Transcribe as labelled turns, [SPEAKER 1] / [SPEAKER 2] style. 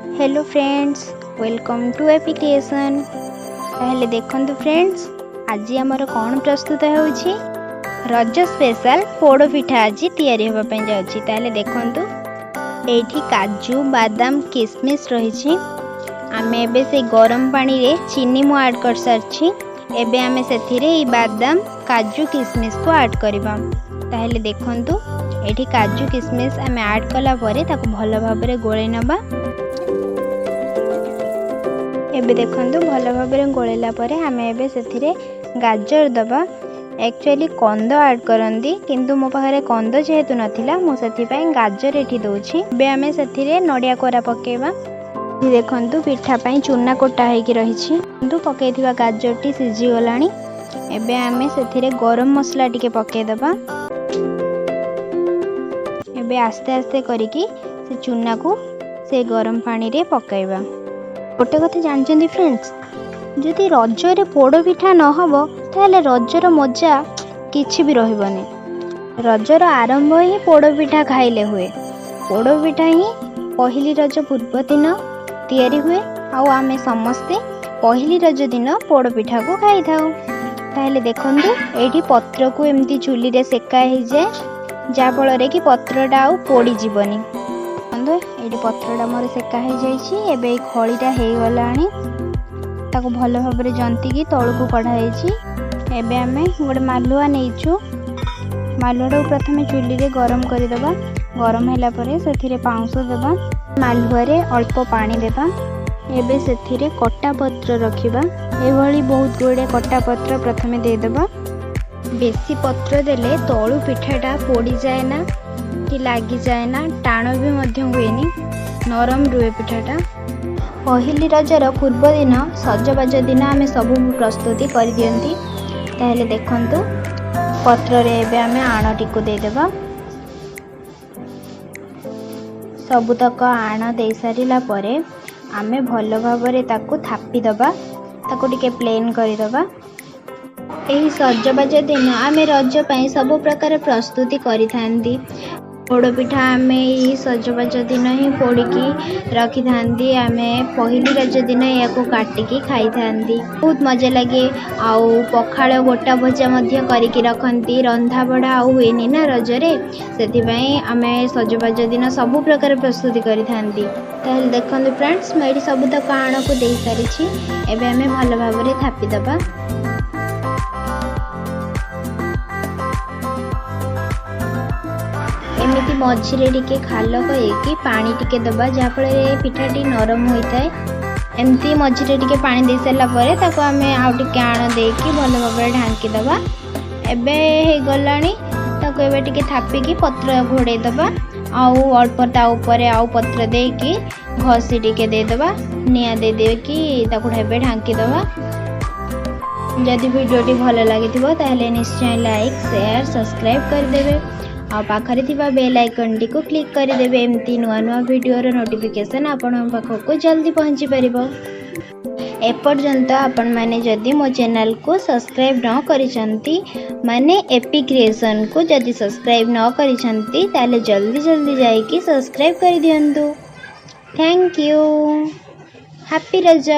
[SPEAKER 1] Hello friends, welcome to AP creation. ताहले देखंतु friends, आज आमर कौन प्रस्तुत होउछि रज स्पेशल पोड़ पिठा आज तैयारी होबा पय जाउछि। ताहले देखंतु एठी काजू बादाम किशमिश रहिछि। आमे एबे से गरम पानी रे चीनी मु ऐड कर सारछि। एबे आमे सेथिरे ई बादाम काजू किशमिश को ऐड करबा। ताहले देखंतु एठी काजू किशमिश आमे ऐड कला परे ताको भलो भाबरे गोळै नबा। एबे देखंतु भलो भाबरे गोळैला परे आमे एबे सेथिरे गाजर दबा। एक्चुअली कंद ऐड करंदी किंतु मो पाखरे कंद जेहेतु नथिला मो सेथि पय गाजर एठी दोछि। एबे आमे सेथिरे नडिया कोरा पकेबा। ई देखंतु पिठा पय चूना कोटा हेकी रहिछि किंतु पकेइथिबा गाजर टी सिझी गलानी। एबे आमे सेथिरे गरम मसला टिके पके दबा। एबे आस्ते आस्ते करिकी से चूना को से गरम पानी रे पकाइबा। गोटे कथा जानछन्ती फ्रेंड्स, जदि रजरे पोड़ पिठा न हबो ताहले रजर मजा किछि भी रहिबनी। रजर आरंभ ही पोड़ पिठा खाइले हुए। पोड़ पिठा ही पहली रज पूर्व दिन तैयारी हुए आउ आमे समस्ते पहली रज दिन पोड़ पिठा को खाई थाउ। ताहले देखंतु एठी पत्र को एमती चुली रे सेका हे जाय जा फल कि पत्रटा आउ पोड़ी जीवनी। ये पत्रटा मोर सेका हो जाइए। एबे खड़ीटा हो गलानी ताको भल भाव जंती तौक कढ़ाई। एबे आमे गोटे मालुआ नहींचु। मालुआ प्रथम चुली रे गरम करदेबा। गरम होला परे सेथिरे पाउंस देबा। मालुआ रे अल्प पानी देबा। एबे सेथिरे कट्टा पत्र रखिबा। एभली बहुत गुड़े कट्टा पत्र प्रथमे दे देबा। बेसी पत्र देले तळु पिठाटा पोड़ी जाए ना कि लागी जाए ना, टाण भी मध्य हुएनी, नरम रुए पिठाटा। पहली रजर पूर्व दिन सजबाज दिन आमे सब प्रस्तुति कर दियंती। ताहले देखंतु पत्र रे एबे आमे आण टिको दे देबा। सबुतक आण दे सारिला परे आमे भलो भाबरे ताको थापी दबा। ताको टिके प्लेन करि दबा। एही सजबाज दिन आमे रज पय सब प्रकार प्रस्तुति करि थांदी। पोड़ पिठा आमे सजबाज दिन ही पोड़िकी रखी थांदी। आमे पहली रज दिन या को काटिकी खाई थांदी। बहुत मजा लगे। आउ पखाड़ गोटा भजा मध्य करिकी रखंती। रंधा बड़ा आउ हुएनी ना रजरे, सेति पय आमे सजबाज दिन सब प्रकार प्रस्तुति करि थांदी। ताहले देखंतु फ्रेंड्स, मैं एठी सब तक आण को देई सारिछि। एबे आमे भलो भाबरे थापी दबा। एमिति मझिरे टिके खाल करेकी पानी टिके दबा जहाँफल पिठाटी नरम होता है। एमती मझिरे टिके पानी दे सारा पर ताको आमे आउ टिके आण देकी भल भाव ढांकी दबा। एबे हे गलानी ताको एबे टिके थापिकी पत्र घोड़े दबा। आउ अल्प ता ऊपर आउ पत्र देकी घसी टिके दे दबा। निया दे देकी ताको ढेबे ढांकी दबा। जदि वीडियोटी भल लागिथिबो ताहले निश्चय लाइक शेयर सब्सक्राइब कर देबे। आ पाखरे थिबा बेल आइकन टी को क्लिक कर देबे। एमती नुआ नुआ वीडियो रो नोटिफिकेशन आपन पाखक जल्दी पहुंची परिबो। एपर्यंत आपण माने जदि मो चैनल को सब्सक्राइब न करिसंती माने एपी क्रिएशन को जदि सब्सक्राइब न करिसंती ताले जल्दी जल्दी जाई कि सब्सक्राइब कर दियंतु। Thank you. हैप्पी रज।